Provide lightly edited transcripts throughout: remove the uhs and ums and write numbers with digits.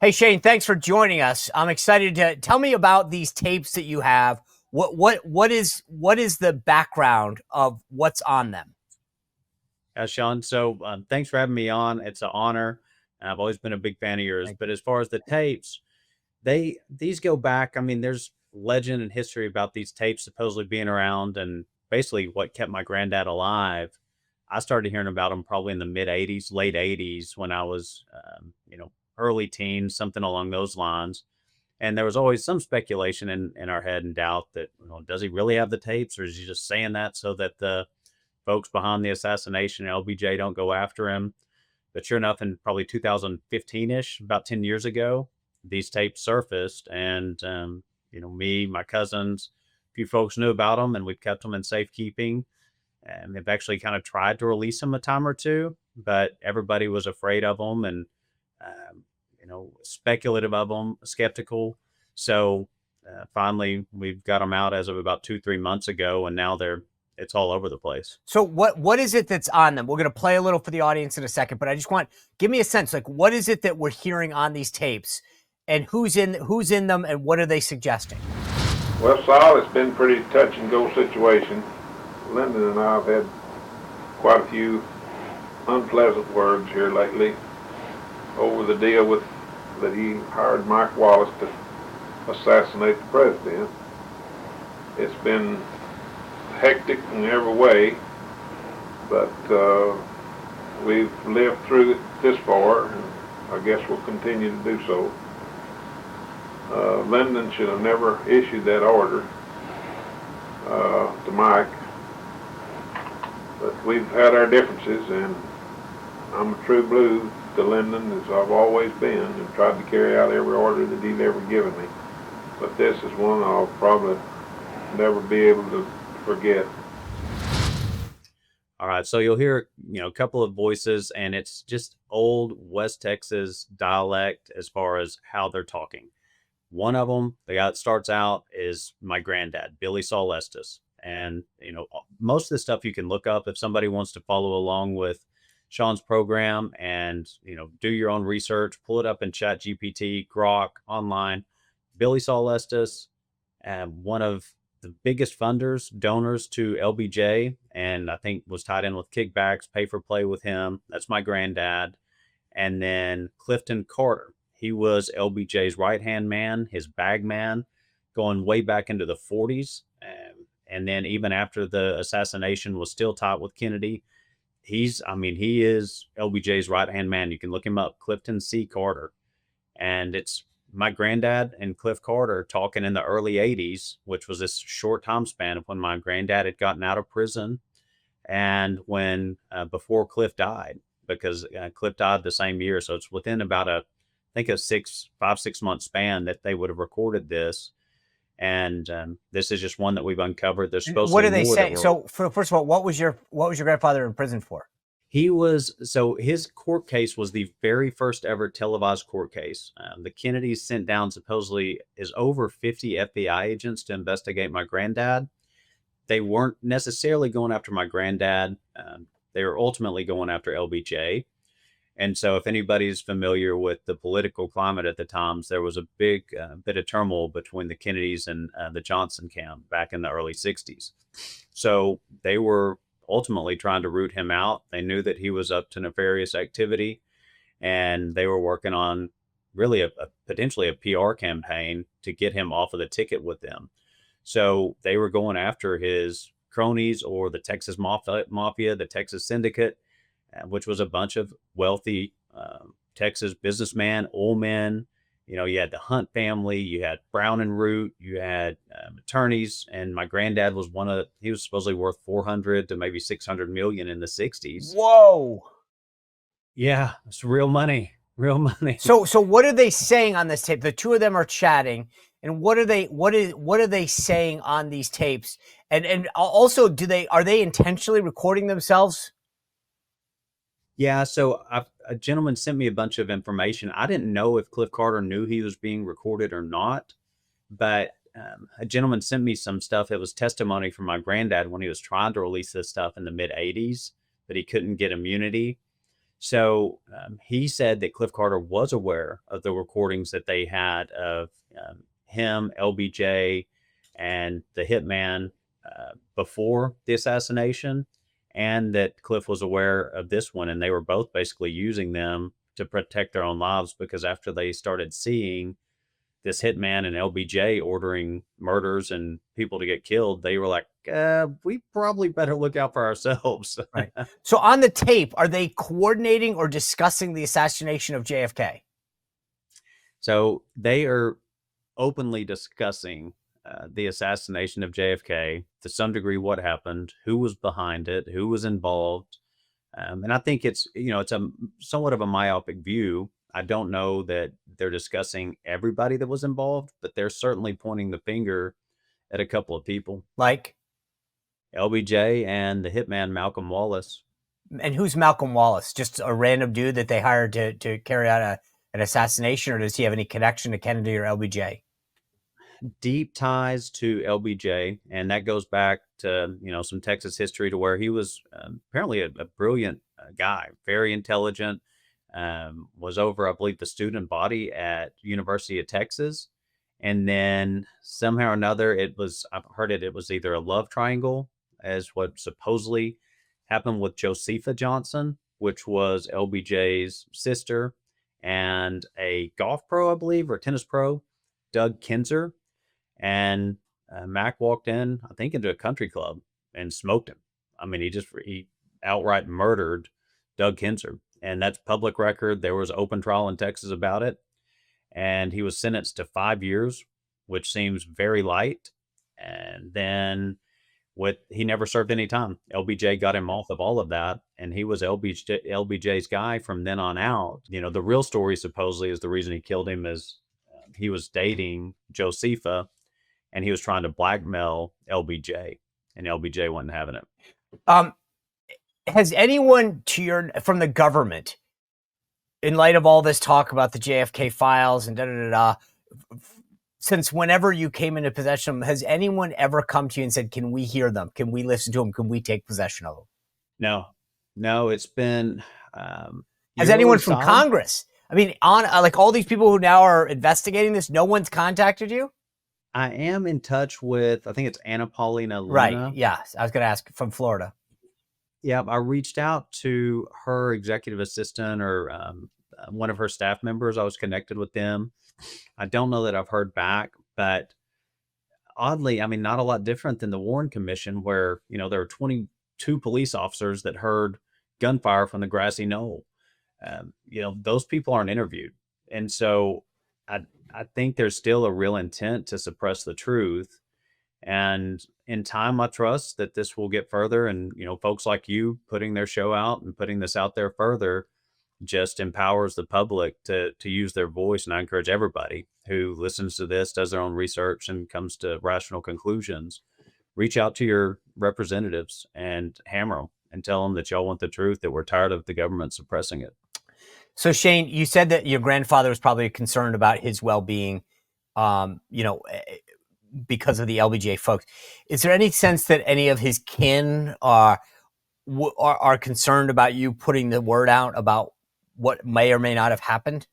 Hey Shane, thanks for joining us. I'm excited to tell me about these tapes that you have. What is the background of what's on them? Sean. So thanks for having me on. It's an honor. I've always been a big fan of yours. Thank But you. as far as the tapes, these go back. I mean, there's legend and history about these tapes supposedly being around, and basically what kept my granddad alive. I started hearing about them probably in the mid '80s, late '80s, when I was, early teens, something along those lines. And there was always some speculation in our head and doubt that, does he really have the tapes, or is he just saying that so that the folks behind the assassination, LBJ, don't go after him? But sure enough, in probably 2015 ish, about 10 years ago, these tapes surfaced. And, me, my cousins, a few folks knew about them, and we've kept them in safekeeping. And they've actually kind of tried to release them a time or two, but everybody was afraid of them and, speculative of them, skeptical. So finally, we've got them out as of about 2, 3 months ago, and now it's all over the place. So what is it that's on them? We're going to play a little for the audience in a second, but I just want give me a sense like what is it that we're hearing on these tapes, and who's in them, and what are they suggesting? Well, Saul, it's been a pretty touch and go situation. Lyndon and I have had quite a few unpleasant words here lately over the deal with that he hired Mike Wallace to assassinate the president. It's been hectic in every way, but we've lived through it this far, and I guess we'll continue to do so. Lyndon should have never issued that order to Mike, but we've had our differences, and I'm a true blue to Lyndon, as I've always been, and tried to carry out every order that he'd ever given me. But this is one I'll probably never be able to forget. All right, so you'll hear, a couple of voices, and it's just old West Texas dialect as far as how they're talking. One of them, the guy that starts out, is my granddad, Billy Saul Estes. And, most of the stuff you can look up if somebody wants to follow along with Sean's program and, do your own research, pull it up in Chat GPT, Grok, online. Billy Saul Estes, one of the biggest funders, donors to LBJ, and I think was tied in with kickbacks, pay for play with him. That's my granddad. And then Clifton Carter. He was LBJ's right hand man, his bag man, going way back into the 40s. And then even after the assassination, was still tight with Kennedy. He is LBJ's right hand man. You can look him up, Clifton C. Carter. And it's my granddad and Cliff Carter talking in the early 80s, which was this short time span of when my granddad had gotten out of prison and when before Cliff died, because Cliff died the same year. So it's within about I think a 5, 6 month span that they would have recorded this. And this is just one that we've uncovered. There's What supposedly are they more that saying? were. So first of all, what was your grandfather in prison for? His court case was the very first ever televised court case. The Kennedys sent down supposedly is over 50 FBI agents to investigate my granddad. They weren't necessarily going after my granddad. They were ultimately going after LBJ. And so, if anybody's familiar with the political climate at the times, there was a big bit of turmoil between the Kennedys and the Johnson camp back in the early 60s. So, they were ultimately trying to root him out. They knew that he was up to nefarious activity, and they were working on really potentially a PR campaign to get him off of the ticket with them. So, they were going after his cronies or the Texas Mafia, the Texas Syndicate, which was a bunch of wealthy Texas businessmen, oil men. You had the Hunt family, you had Brown and Root, you had attorneys, and my granddad was he was supposedly worth 400 to maybe 600 million in the 60s. Whoa. Yeah, it's real money, real money. So what are they saying on this tape? The two of them are chatting, and what are they saying on these tapes? And also, are they intentionally recording themselves? Yeah, so a gentleman sent me a bunch of information. I didn't know if Cliff Carter knew he was being recorded or not, but a gentleman sent me some stuff. It was testimony from my granddad when he was trying to release this stuff in the mid 80s, but he couldn't get immunity. So he said that Cliff Carter was aware of the recordings that they had of him, LBJ, and the hitman before the assassination, and that Cliff was aware of this one, and they were both basically using them to protect their own lives, because after they started seeing this hitman and LBJ ordering murders and people to get killed, they were like, we probably better look out for ourselves. Right. So on the tape, are they coordinating or discussing the assassination of JFK? So they are openly discussing the assassination of JFK, to some degree, what happened, who was behind it, who was involved. And I think it's a somewhat of a myopic view. I don't know that they're discussing everybody that was involved, but they're certainly pointing the finger at a couple of people, Like, LBJ and the hitman Malcolm Wallace. and who's Malcolm Wallace? Just a random dude that they hired to carry out an assassination, or does he have any connection to Kennedy or LBJ? Deep ties to LBJ, and that goes back to some Texas history, to where he was apparently a brilliant guy, very intelligent. Was over, I believe, the student body at University of Texas, and then somehow or another, I've heard it was either a love triangle, as what supposedly happened with Josepha Johnson, which was LBJ's sister, and a golf pro, I believe, or tennis pro, Doug Kinzer. And Mac walked in, I think, into a country club and smoked him. I mean, he outright murdered Doug Kinzer, and that's public record. There was open trial in Texas about it, and he was sentenced to 5 years, which seems very light. And then he never served any time. LBJ got him off of all of that, and he was LBJ's guy from then on out. The real story supposedly is the reason he killed him is he was dating Josepha, and he was trying to blackmail LBJ, and LBJ wasn't having it. Has anyone from the government, in light of all this talk about the JFK files and since whenever you came into possession of them, has anyone ever come to you and said, can we hear them? Can we listen to them? Can we take possession of them? No, it's been, has anyone from Congress? I mean, like all these people who now are investigating this, no one's contacted you? I am in touch with, I think it's Anna Paulina Luna. Right. Yeah. I was going to ask, from Florida. Yeah. I reached out to her executive assistant, or one of her staff members. I was connected with them. I don't know that I've heard back, but oddly, I mean, not a lot different than the Warren Commission, where, there were 22 police officers that heard gunfire from the grassy knoll. Those people aren't interviewed. And so I think there's still a real intent to suppress the truth. And in time, I trust that this will get further. And, folks like you putting their show out and putting this out there further just empowers the public to use their voice. And I encourage everybody who listens to this, does their own research, and comes to rational conclusions, reach out to your representatives and hammer them and tell them that y'all want the truth, that we're tired of the government suppressing it. So Shane, you said that your grandfather was probably concerned about his well-being, because of the LBJ folks. Is there any sense that any of his kin are concerned about you putting the word out about what may or may not have happened?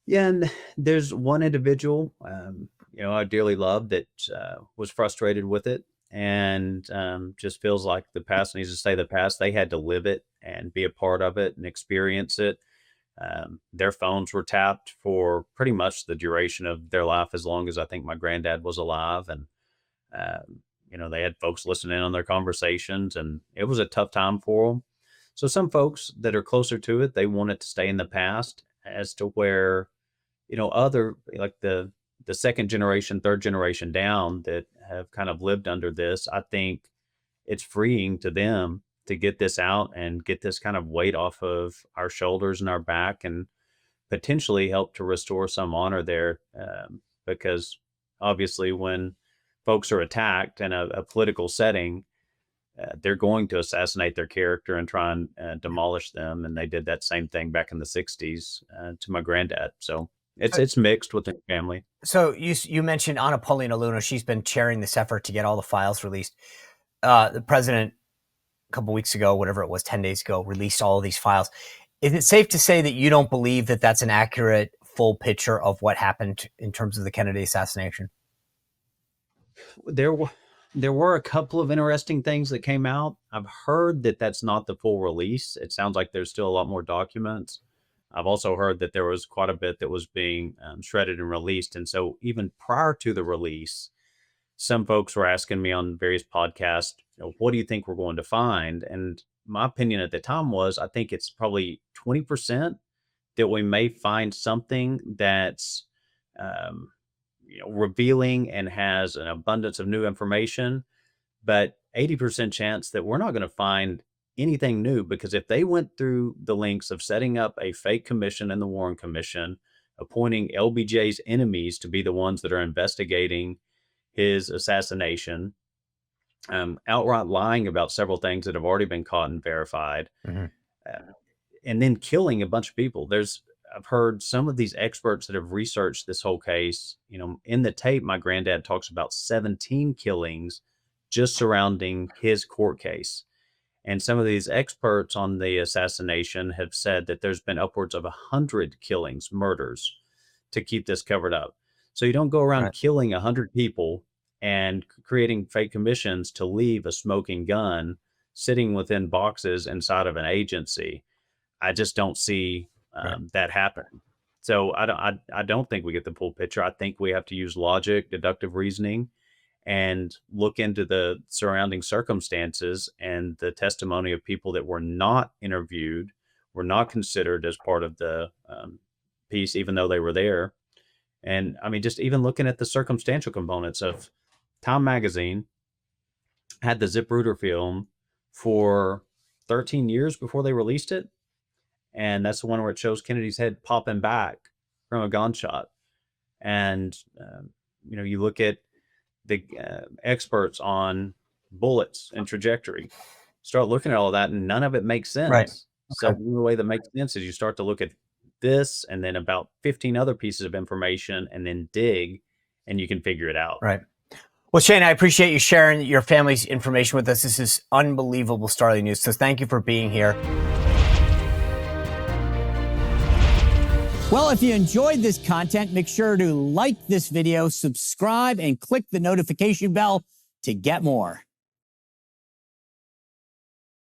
Yeah, and there's one individual, I dearly love, that was frustrated with it, and just feels like the past needs to stay the past. They had to live it and be a part of it and experience it. Their phones were tapped for pretty much the duration of their life, as long as I think my granddad was alive. And, they had folks listening on their conversations, and it was a tough time for them. So some folks that are closer to it, they want it to stay in the past, as to where, other, like the second generation, third generation down, that have kind of lived under this. I think it's freeing to them to get this out and get this kind of weight off of our shoulders and our back, and potentially help to restore some honor there. Because obviously when folks are attacked in a political setting, they're going to assassinate their character and try and demolish them. And they did that same thing back in the 60s to my granddad. So it's mixed within the family. So you mentioned Anna Paulina Luna. She's been chairing this effort to get all the files released. The president couple weeks ago, whatever it was, 10 days ago, released all of these files. Is it safe to say that you don't believe that that's an accurate, full picture of what happened in terms of the Kennedy assassination? There were a couple of interesting things that came out. I've heard that that's not the full release. It sounds like there's still a lot more documents. I've also heard that there was quite a bit that was being shredded and released. And so even prior to the release, some folks were asking me on various podcasts, what do you think we're going to find? And my opinion at the time was, I think it's probably 20% that we may find something that's revealing and has an abundance of new information, but 80% chance that we're not going to find anything new, because if they went through the lengths of setting up a fake commission in the Warren Commission, appointing LBJ's enemies to be the ones that are investigating his assassination, outright lying about several things that have already been caught and verified, and then killing a bunch of people. I've heard some of these experts that have researched this whole case. In the tape, my granddad talks about 17 killings just surrounding his court case. And some of these experts on the assassination have said that there's been upwards of 100 killings, murders, to keep this covered up. So you don't go around killing 100 people and creating fake commissions to leave a smoking gun sitting within boxes inside of an agency. I just don't see that happening. So I don't think we get the full picture. I think we have to use logic, deductive reasoning, and look into the surrounding circumstances and the testimony of people that were not interviewed, were not considered as part of the piece, even though they were there. And I mean, just even looking at the circumstantial components of Time Magazine had the Zipruder film for 13 years before they released it. And that's the one where it shows Kennedy's head popping back from a gunshot. And, you look at the experts on bullets and trajectory, start looking at all of that, and none of it makes sense. Right. So the only way that makes sense is you start to look at this and then about 15 other pieces of information and then dig, and you can figure it out. Right. Well, Shane, I appreciate you sharing your family's information with us. This is unbelievable Starly news. So thank you for being here. Well, if you enjoyed this content, make sure to like this video, subscribe, and click the notification bell to get more.